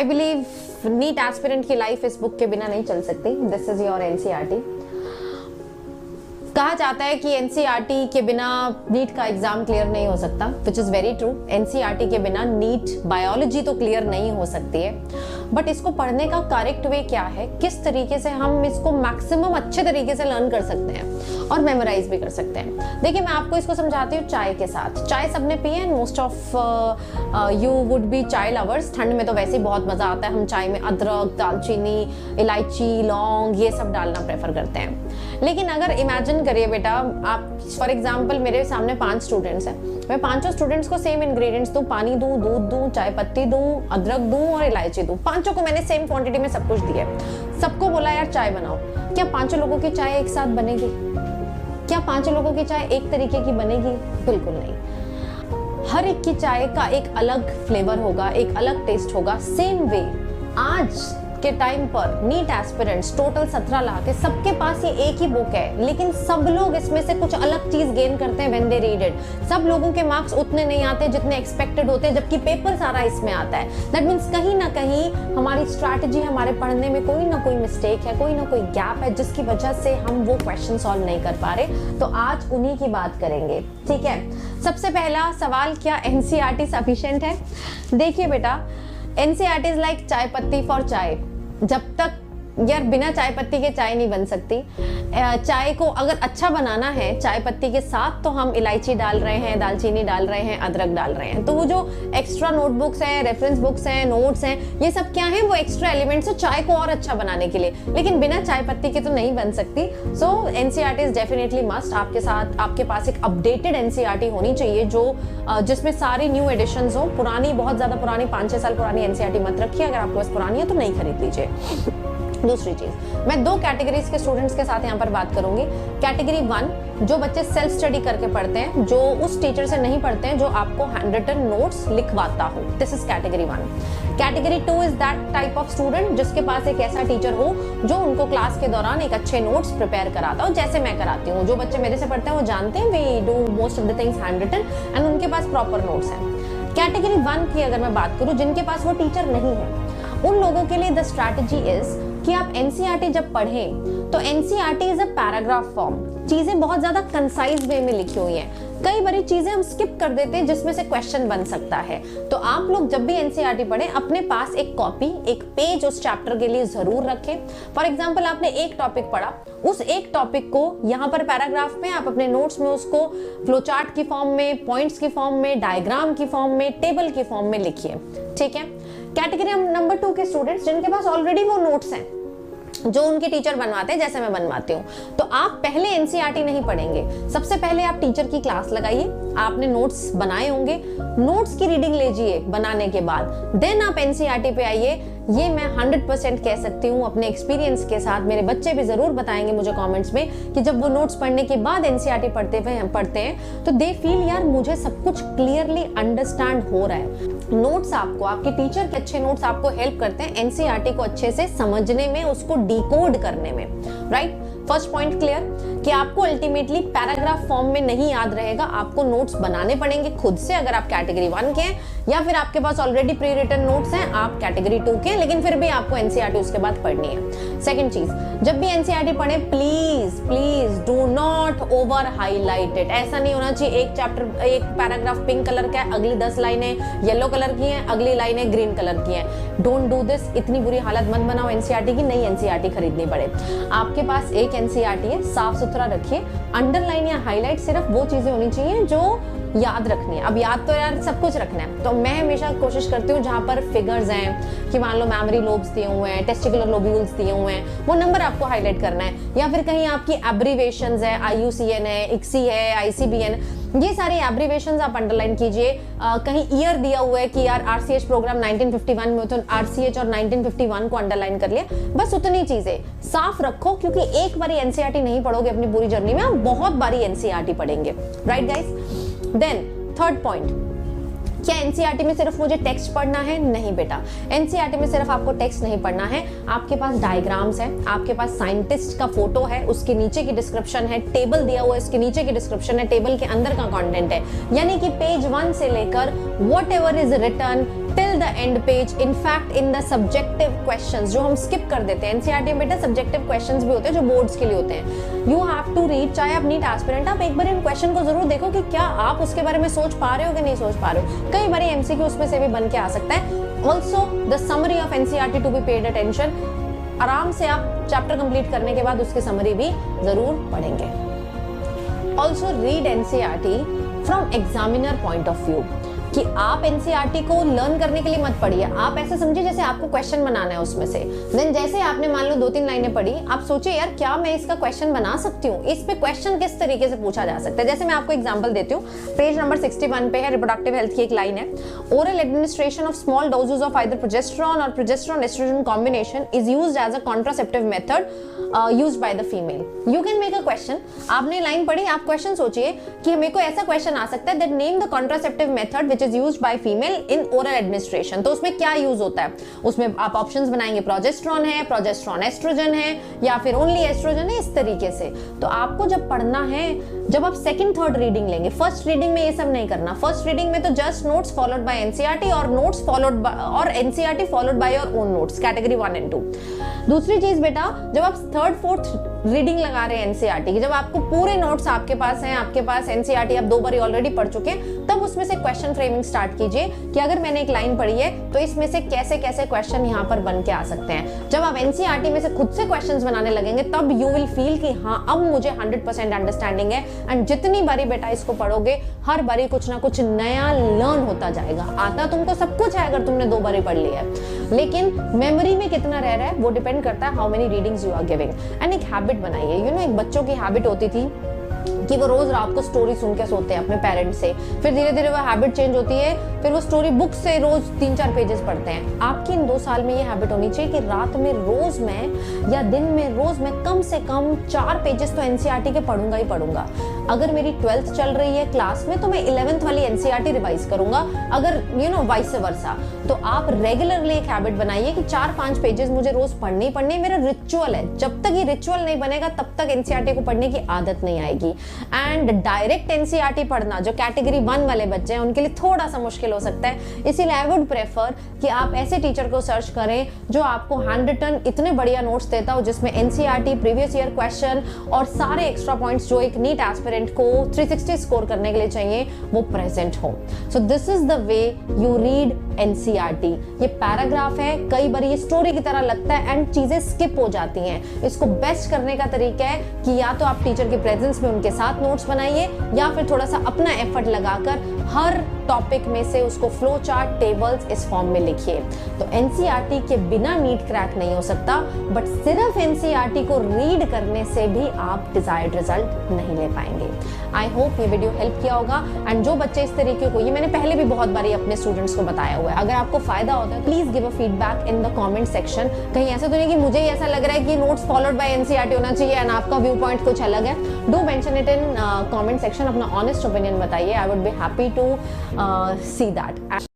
I believe NEET aspirant की life इस book के बिना नहीं चल सकती। This is your NCERT. कहा जाता है कि एनसीईआरटी के बिना नीट का एग्जाम क्लियर नहीं हो सकता, which is very true. NCERT के बिना नीट बायोलॉजी तो क्लियर नहीं हो सकती है, बट इसको पढ़ने का करेक्ट वे क्या है, किस तरीके से हम इसको मैक्सिमम अच्छे तरीके से लर्न कर सकते हैं और मेमोराइज भी कर सकते हैं। देखिए मैं आपको इसको समझाती हूँ चाय के साथ। चाय सबने पी है, most of you would be चाय लवर्स। ठंड में तो वैसे ही बहुत मजा आता है, हम चाय में अदरक, दालचीनी, इलायची, लौंग ये सब डालना प्रेफर करते हैं। लेकिन अगर इमेजिन करिए बेटा, आप फॉर एग्जाम्पल मेरे सामने 5 स्टूडेंट्स हैं, मैं 5 स्टूडेंट्स को सेम इंग्रेडिएंट्स दूं, पानी दूं, दूध दूं, चाय पत्ती दूं, अदरक दूं और इलायची दूं, 5 को मैंने सेम क्वांटिटी में सब कुछ दिया, सबको बोला यार चाय बनाओ। क्या 5 लोगों की चाय एक साथ बनेगी? क्या 5 लोगों की चाय एक तरीके की बनेगी? बिल्कुल नहीं। हर एक की चाय का एक अलग फ्लेवर होगा, एक अलग टेस्ट होगा। सेम वे आज के टाइम पर नीट एस्पिरेंट्स टोटल 17 लाख है, सबके पास ये एक ही बुक है, लेकिन सब लोग इसमें से कुछ अलग चीज गेन करते हैं व्हेन दे रीड इट। सब लोगों के मार्क्स उतने नहीं आते जितने एक्सपेक्टेड होते हैं, जबकि पेपर सारा इसमें आता है। दैट मीन्स कहीं ना कहीं हमारी स्ट्रैटेजी, हमारे पढ़ने में कोई ना कोई मिस्टेक है, कोई ना कोई गैप है, जिसकी वजह से हम वो क्वेश्चन सॉल्व नहीं कर पा रहे। तो आज उन्हीं की बात करेंगे, ठीक है। सबसे पहला सवाल, क्या एनसीईआरटी सफिशिएंट है? देखिए बेटा, एनसीईआरटी इज लाइक चाय पत्ती फॉर चाय। जब तक यार बिना चाय पत्ती के चाय नहीं बन सकती। चाय को अगर अच्छा बनाना है चाय पत्ती के साथ, तो हम इलायची डाल रहे हैं, दालचीनी डाल रहे हैं, अदरक डाल रहे हैं। तो वो जो एक्स्ट्रा नोटबुक्स हैं, रेफरेंस बुक्स हैं, नोट्स हैं, ये सब क्या है? वो एक्स्ट्रा एलिमेंट्स है चाय को और अच्छा बनाने के लिए, लेकिन बिना चाय पत्ती के तो नहीं बन सकती। सो एनसीईआरटी इज डेफिनेटली मस्ट। आपके पास एक अपडेटेड एनसीईआरटी होनी चाहिए जो जिसमें सारी न्यू एडिशंस हो। पुरानी, बहुत ज्यादा पुरानी, 5-6 साल पुरानी एनसीईआरटी मत रखिए। अगर आपके पास पुरानी है तो नहीं खरीद लीजिए। दूसरी चीज, मैं 2 कैटेगरीज के स्टूडेंट्स के साथ यहाँ पर बात करूंगी। कैटेगरी 1, जो बच्चे सेल्फ स्टडी करके पढ़ते हैं, जो उस टीचर से नहीं पढ़ते हैं जो आपको हैंड रिटन नोट्स लिखवाता हो, this is category 1। Category 2 is that type of student जिसके पास एक ऐसा टीचर हो जो उनको क्लास के दौरान एक अच्छे नोट्स प्रिपेयर कराता हो, जैसे मैं कराती हूँ। जो बच्चे मेरे से पढ़ते हैं वो जानते हैं we do most of the things handwritten and उनके पास प्रॉपर नोट्स हैं। कैटेगरी 1 की अगर मैं बात करूँ, जिनके पास वो टीचर नहीं है, उन लोगों के लिए द स्ट्रैटेजी इज कि आप एनसीईआरटी जब पढ़ें तो NCERT is a paragraph form. चीजें बहुत ज्यादा कंसाइज वे में लिखी हुई हैं। कई बारी चीजें हम स्किप कर देते हैं जिसमें से क्वेश्चन बन सकता है। तो आप लोग जब भी एनसीईआरटी पढ़ें, अपने पास एक कॉपी, एक पेज उस चैप्टर के लिए जरूर रखें। फॉर एग्जाम्पल, आपने एक टॉपिक पढ़ा, उस एक टॉपिक को यहाँ पर पैराग्राफ में आप अपने नोट्स में उसको फ्लोचार्ट की फॉर्म में, पॉइंट्स की फॉर्म में, डायग्राम की फॉर्म में, टेबल की फॉर्म में लिखिए, ठीक है। कैटेगरी नंबर 2 के स्टूडेंट्स जिनके पास ऑलरेडी वो नोट्स हैं जो उनके टीचर बनवाते हैं, जैसे मैं बनवाती हूँ, तो आप पहले एनसीईआरटी नहीं पढ़ेंगे। सबसे पहले आप टीचर की क्लास लगाइए, आपने नोट्स बनाए होंगे, नोट्स की रीडिंग लीजिए बनाने के बाद, देन आप एनसीईआरटी पे आइए। ये मैं 100% कह सकती हूँ अपने एक्सपीरियंस के साथ। मेरे बच्चे भी जरूर बताएंगे मुझे कमेंट्स में कि जब वो नोट्स पढ़ने के बाद एनसीईआरटी पढ़ते हैं तो दे फील यार मुझे सब कुछ क्लियरली अंडरस्टैंड हो रहा है। नोट्स आपको, आपके टीचर के अच्छे नोट्स आपको हेल्प करते हैं एनसीईआरटी को अच्छे से समझने में, उसको डिकोड करने में, राइट। फर्स्ट पॉइंट क्लियर कि आपको अल्टीमेटली पैराग्राफ फॉर्म में नहीं याद रहेगा, आपको नोट्स बनाने पड़ेंगे खुद से अगर आप कैटेगरी 1 के हैं, या फिर आपके पास ऑलरेडी प्री रिटन नोट्स हैं, आप कैटेगरी 2 के हैं, लेकिन फिर भी आपको एनसीईआरटी उसके बाद पढ़नी है। सेकंड चीज, जब भी एनसीईआरटी पढ़े please do not over highlight it. ऐसा नहीं होना चाहिए एक चैप्टर, एक पैराग्राफ पिंक कलर का है, अगली 10 लाइनें येलो कलर की हैं, अगली लाइनें ग्रीन कलर की हैं। Don't do this. इतनी बुरी हालत मत बनाओ एनसीईआरटी की, नई एनसीईआरटी खरीदनी पड़े। आपके पास एक एनसीईआरटी है, साफ सुथरा रखिए। अंडरलाइन या हाईलाइट सिर्फ वो चीजें होनी चाहिए जो याद रखनी है। अब याद तो यार सब कुछ रखना है, तो मैं हमेशा कोशिश करती हूँ जहाँ पर फिगर्स हैं कि मान लो मेमोरी लोब्स दिए हुए हैं, टेस्टिकुलर लोब्यूल्स दिए हुए हैं, वो नंबर आपको हाईलाइट करना है। या फिर कहीं आपकी एब्रीवेशंस है, IUCN है, ICSI है, ICBN, ये सारी एब्रीवेशंस आप अंडरलाइन कीजिए। कहीं ईयर दिया हुआ है कि यार RCH प्रोग्राम 1951 में, तो RCH और 1951 को अंडरलाइन कर लिया। बस उतनी चीजें साफ रखो, क्योंकि एक बारी एनसीईआरटी नहीं पढ़ोगे अपनी पूरी जर्नी में, आप बहुत बारी एनसीईआरटी पढ़ेंगे, right guys. Then third point, क्या एनसीईआरटी में सिर्फ मुझे टेक्स्ट पढ़ना है? नहीं बेटा, एनसीईआरटी में सिर्फ आपको टेक्स्ट नहीं पढ़ना है। आपके पास डायग्राम्स है, आपके पास साइंटिस्ट का फोटो है, उसके नीचे की डिस्क्रिप्शन है, टेबल दिया हुआ है, उसके नीचे की डिस्क्रिप्शन है, टेबल के अंदर का कंटेंट है। यानी कि पेज 1 से लेकर whatever is written till the end page, in fact in the subjective questions जो हम स्किप कर देते हैं। एनसीईआरटी में बेटा सब्जेक्टिव क्वेश्चंस भी होते हैं जो बोर्ड्स के लिए होते हैं। यू हैव टू रीड, चाहे आप नीट एस्पिरेंट, आप एक बार इन क्वेश्चन को जरूर देखो कि क्या आप उसके बारे में सोच पा रहे हो कि नहीं सोच पा रहे हो। कई बार एमसीक्यू उसमें से भी बन के आ सकता है। Also the summary of NCERT to be paid attention, आराम से आप चैप्टर कंप्लीट करने के बाद उसकी समरी भी जरूर पढ़ेंगे। Also read NCERT from examiner point of view, कि आप एनसीईआरटी को लर्न करने के लिए मत पढ़िए। आप ऐसे समझिए जैसे आपको क्वेश्चन बनाना है उसमें से। देन जैसे आपने मान लो 2-3 लाइनें पढ़ी, आप सोचिए यार क्या मैं इसका क्वेश्चन बना सकती हूँ, इस पे क्वेश्चन किस तरीके से पूछा जा सकता है। जैसे मैं आपको एग्जांपल देती हूँ, पेज नंबर 61 पे है, रिप्रोडक्टिव हेल्थ की एक लाइन है, oral administration of small doses of either progesterone और progesterone estrogen combination is used as a contraceptive method used by the female. You can make a question. आपने line पढ़ी, आप question सोचिए कि मेरे को ऐसा क्वेश्चन आ सकता है that name the contraceptive method which is used by female in oral administration. तो उसमें क्या यूज होता है, उसमें आप ऑप्शंस बनाएंगे, प्रोजेस्टेरॉन है, प्रोजेस्टेरॉन एस्ट्रोजन है, या फिर ओनली एस्ट्रोजन है, इस तरीके से। तो आपको जब पढ़ना है, जब आप सेकंड थर्ड रीडिंग लेंगे, फर्स्ट रीडिंग में ये सब नहीं करना। फर्स्ट रीडिंग में तो just notes followed by NCERT और नोट्स फॉलोड और NCERT followed by your own notes, category 1 and 2। दूसरी चीज बेटा, जब आप थर्ड फोर्थ रीडिंग लगा रहे हैं एनसीईआरटी की, जब आपको पूरे नोट्स आपके पास हैं, आपके पास एनसीईआरटी आप 2 बार ऑलरेडी पढ़ चुके हैं, तब उसमें से क्वेश्चन फ्रेमिंग स्टार्ट कीजिए कि अगर मैंने एक लाइन पढ़ी है तो इसमें से कैसे कैसे क्वेश्चन यहाँ पर बन के आ सकते हैं। जब आप एनसीईआरटी में से खुद से क्वेश्चंस बनाने लगेंगे तब यू विल फील कि हाँ अब मुझे 100% अंडरस्टैंडिंग है। एंड जितनी बारी बेटा इसको पढ़ोगे, हर बारी कुछ ना कुछ नया लर्न होता जाएगा। आता तुमको सब कुछ है अगर तुमने 2 बारी पढ़ लिया है, लेकिन मेमोरी में कितना रह रहा है वो डिपेंड करता है how many readings you are giving. And एक हैबिट बनाइए, यू नो, एक बच्चों की हैबिट होती थी कि वो रोज रात को स्टोरी सुन के सोते हैं अपने पेरेंट्स से, फिर धीरे धीरे वो हैबिट चेंज होती है, फिर वो स्टोरी बुक से रोज 3-4 पेजेस पढ़ते हैं। आपकी इन 2 साल में ये हैबिट होनी चाहिए कि रात में रोज मैं या दिन में रोज मैं कम से कम 4 पेजेस तो एनसीईआरटी के पढ़ूंगा ही पढ़ूंगा। अगर मेरी 12th चल रही है क्लास में तो मैं 11th वाली एनसीईआरटी रिवाइज करूंगा, अगर यू नो वाइस वर्सा। तो आप रेगुलरली एक हैबिट बनाइए कि 4-5 पेजेस मुझे रोज पढ़ने ही पढ़ने, मेरा रिचुअल है। जब तक ये रिचुअल नहीं बनेगा तब तक एनसीईआरटी को पढ़ने की आदत नहीं आएगी। एंड डायरेक्ट एनसीईआरटी पढ़ना जो कैटेगरी 1 वाले बच्चे हैं उनके लिए थोड़ा सा मुश्किल हो सकता है। इसीलिए आई वुड प्रेफर कि आप ऐसे टीचर को सर्च करें जो आपको हैंड रिटन इतने बढ़िया नोट्स देता हो जिसमें एनसीईआरटी, प्रीवियस ईयर क्वेश्चन और सारे एक्स्ट्रा पॉइंट्स जो एक नीट एस्पिरेंट को 360 स्कोर करने के लिए चाहिए वो प्रेजेंट हो। So this is the way you read NCERT. ये पैराग्राफ है, कई बार ये स्टोरी की तरह लगता है एंड चीजें स्किप हो जाती हैं। इसको बेस्ट करने का तरीका है कि या तो आप टीचर के प्रेजेंस में उनके साथ नोट्स बनाइए या फिर थोड़ा सा अपना एफर्ट लगाकर हर टॉपिक में से उसको फ्लो चार्ट, टेबल्स इस फॉर्म में लिखिए। तो एनसीईआरटी के बिना नीट क्रैक नहीं हो सकता, बट सिर्फ एनसीईआरटी को रीड करने से भी आप डिजायर्ड रिजल्ट नहीं ले पाएंगे। आई होप ये वीडियो हेल्प किया होगा। एंड जो बच्चे इस तरीके को, ये मैंने पहले भी बहुत बारी अपने स्टूडेंट्स को बताया हुआ है, अगर आपको फायदा होता है please give a feedback in the comment section. कहीं ऐसा तो नहीं कि मुझे ऐसा लग रहा है कि नोट्स फॉलोड बाय एनसीईआरटी होना चाहिए एंड आपका व्यू पॉइंट कुछ अलग है। Do mention it in comment section, अपना ऑनेस्ट ओपिनियन बताइए। I would be happy to see that.